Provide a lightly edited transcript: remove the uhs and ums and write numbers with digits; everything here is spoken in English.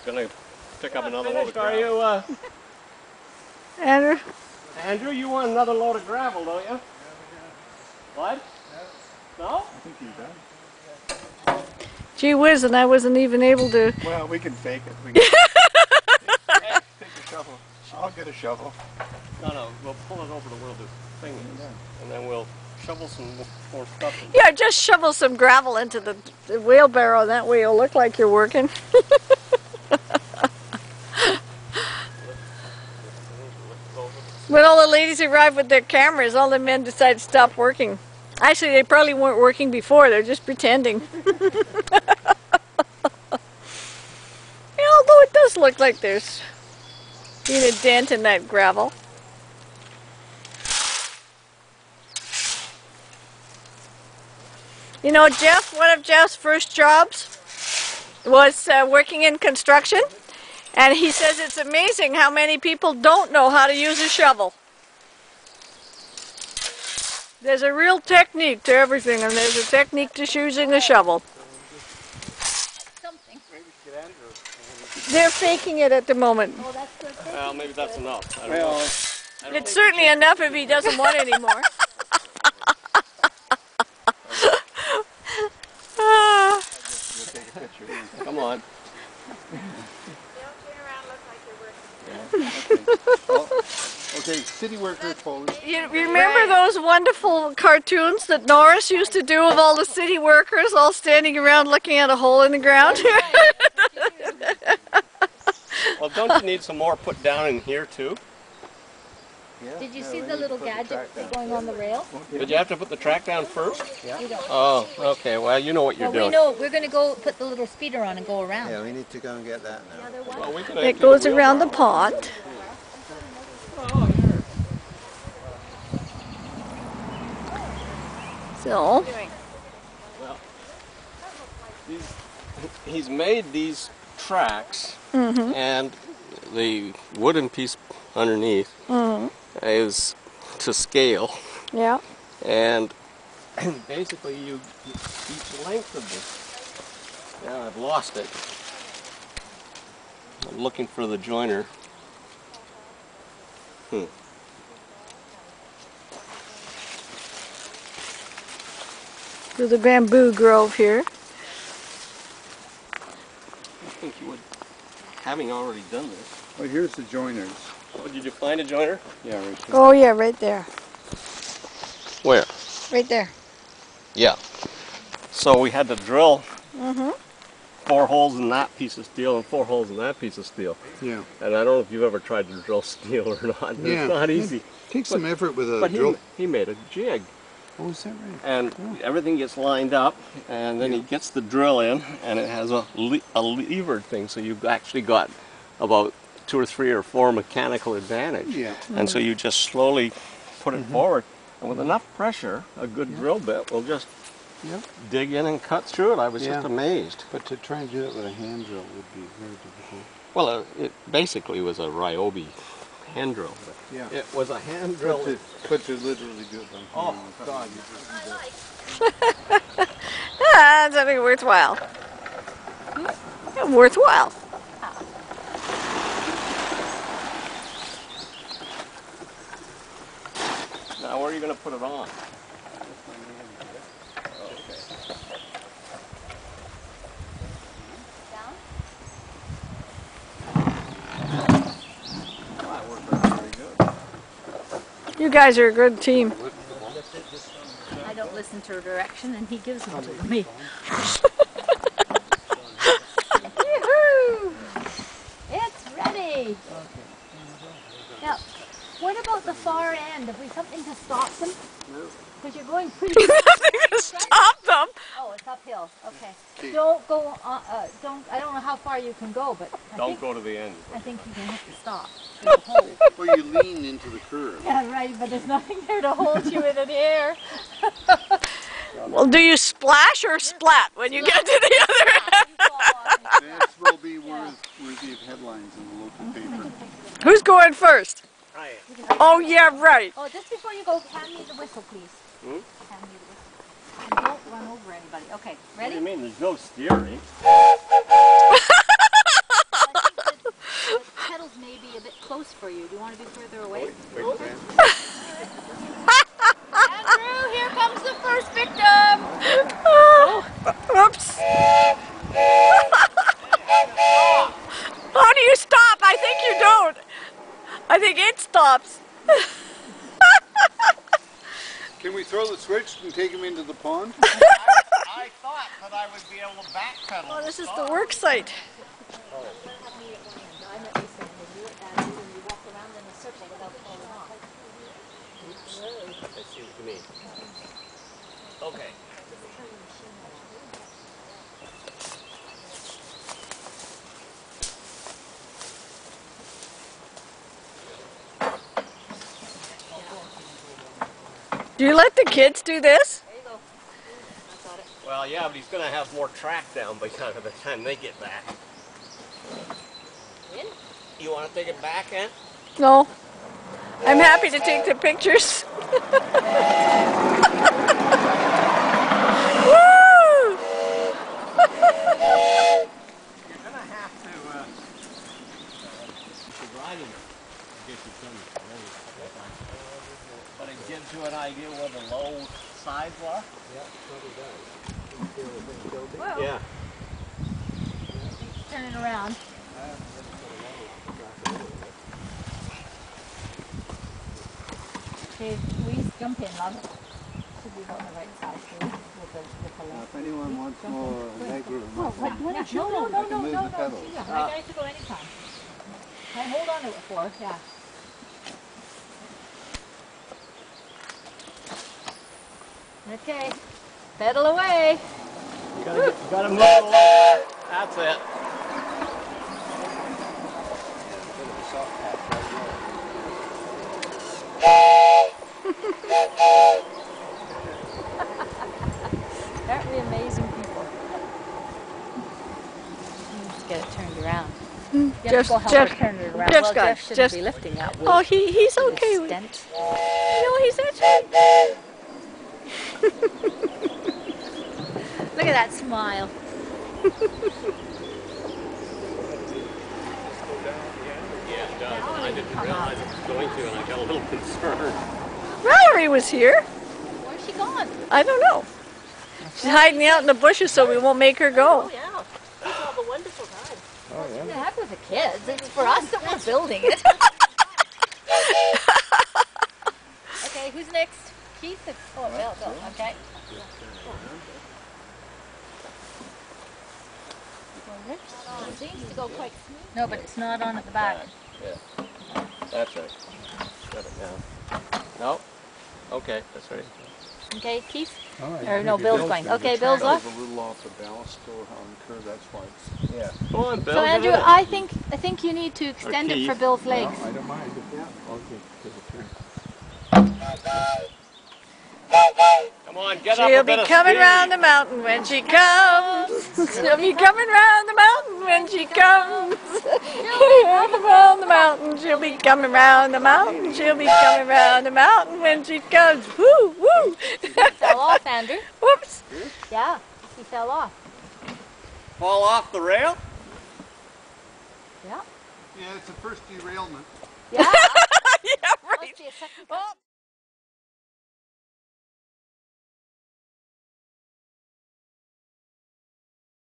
gonna pick up another load of gravel. Are you, Andrew? Andrew, you want another load of gravel, don't you? What? No? I think he's done. Gee whiz, and I wasn't even able to... Well, we can fake it. We can take a shovel. I'll get a shovel. No, we'll pull it over to where the thing is, and then we'll shovel some more stuff in. Yeah, just shovel some gravel into the wheelbarrow, that way it'll look like you're working. When all the ladies arrive with their cameras, all the men decide to stop working. Actually, they probably weren't working before, they're just pretending. Yeah, although it does look like there's been a dent in that gravel. You know, Jeff, one of Jeff's first jobs was working in construction, and he says it's amazing how many people don't know how to use a shovel. There's a real technique to everything, and there's a technique to using a shovel. Something. They're faking it at the moment. Oh, that's good. Well, maybe that's enough. I don't Well, know. It's certainly enough if he doesn't want any more. we'll take a picture. Come on. Okay, city worker pose. You remember those wonderful cartoons that Norris used to do of all the city workers all standing around looking at a hole in the ground? Well, don't you need some more put down in here too? Yeah, Did you yeah, see we the need little to put the gadget track down. going on the rail? Did you have to put the track down first? Yeah. We don't. Oh, okay. Well, you know what you're Well, we doing. know we're going to go put the little speeder on and go around. Yeah, we need to go and get that now. The other one? Well, we can It empty goes the around the wheelbarrow. pond. So, Well, he's made these tracks, and the wooden piece underneath is to scale, yeah. and basically each length of this. Now I've lost it. I'm looking for the joiner. There's a bamboo grove here. I think you would, having already done this. Well, here's the joiners. Oh, did you find a joiner? Yeah, right there. Oh yeah, right there. Where? Right there. Yeah. So we had to drill Mm-hmm. 4 holes in that piece of steel and 4 holes in that piece of steel. Yeah. And I don't know if you've ever tried to drill steel or not. Yeah. It's not easy. Take some effort with a But drill. he made a jig. Oh, is that right? And everything gets lined up, and then he gets the drill in, and it has a levered thing, so you've actually got about 2 or 3 or 4 mechanical advantage. Yeah. And so you just slowly put it forward, and with enough pressure, a good drill bit will just dig in and cut through it. I was just amazed. But to try and do it with a hand drill would be very difficult. Well, it basically was a Ryobi hand drill. Yeah. It was a hand drill. But to literally do it by hand. Oh, God. That's something worthwhile. Worthwhile. Now, where are you going to put it on? You guys are a good team. I don't listen to direction, and he gives them to me. Yoo-hoo! It's ready. Now, what about the far end? Have we something to stop them? Because you're going pretty. Nothing to stop them. Oh, it's uphill. Okay. Don't go. Don't. I don't know how far you can go, but Don't go to the end. I think you're gonna have to stop. There's a hole. Well, you lean into the curve. Yeah, right. But there's nothing there to hold you in the air. Well, do you splash or splat when you get to the other end? This will be worthy of headlines in the local paper. Who's going first? Oh, yeah, right. Oh, just before you go, hand me the whistle, please. Hand me the whistle. And don't run over anybody. Okay, What do ready? you mean? There's no steering. Like The pedals may be a bit close for you. Do you want to be further away? Andrew, here comes the first victim! Oh, oops. How do you stop? I think you don't. I think it stops. Can we throw the switch and take him into the pond? I thought that I would be able to backpedal. Oh, this is the work site. I see what you mean. Okay. Do you let the kids do this? There you go. I got it. Well, yeah, but he's going to have more track down by the time they get back. In? You want to take it back, Aunt? No. I'm happy to take the pictures. Woo! You're going to have to ride it. I guess you can. But it gives you an idea where the low sides are? Yeah, probably does. Well, Yeah. turn it around. Okay, please jump in, love. Should be on the right side too, with the left. If anyone wants more leg room, Oh, what? No, move the pedals. I guys to go anytime. I hold on to it for, yeah. Okay, pedal away. You gotta move it along. That's it. Aren't we amazing people? Just get it turned around. Jeff, go help her turn it around. Jeff's Well, got Jeff it. shouldn't Jeff's- be lifting that weight. Oh, he's okay with it. Stent. No, he's actually. Look at that smile. Yeah, it does. I didn't realize it was going to, and I got a little concerned. Valerie was here. Where's she gone? I don't know. She's hiding out in the bushes so we won't make her go. Yeah. We'll have a wonderful time. Oh, yeah. The heck with the kids. It's for us that we're building it. Okay, who's next? Keith? Oh, Bill. Okay. It seems to go quite smooth. No, but it's not on at the back. Yeah. That's right. Got it now. No? Okay, that's right. Okay, Keith? All right. Or no, Bill's going. Okay, Bill's left. A little off the ballast still on the curve, that's why it's... Yeah. Go on, Bill. So get Andrew, in. I think you need to extend it for Keith. Bill's legs. I don't mind. Yeah. I'll give a turn. Come on, get up She'll a bit be of coming speed. round the mountain when she comes. She'll be coming round the mountain when she comes. Coming round the mountain. She'll be coming round the mountain. She'll be coming round the mountain when she comes. Woo, woo. Fell off, Andrew. Whoops. Yeah, he fell off. Fall off the rail? Yeah. Yeah, it's the first derailment. Yeah. Yeah, right. Must be a second. Oh.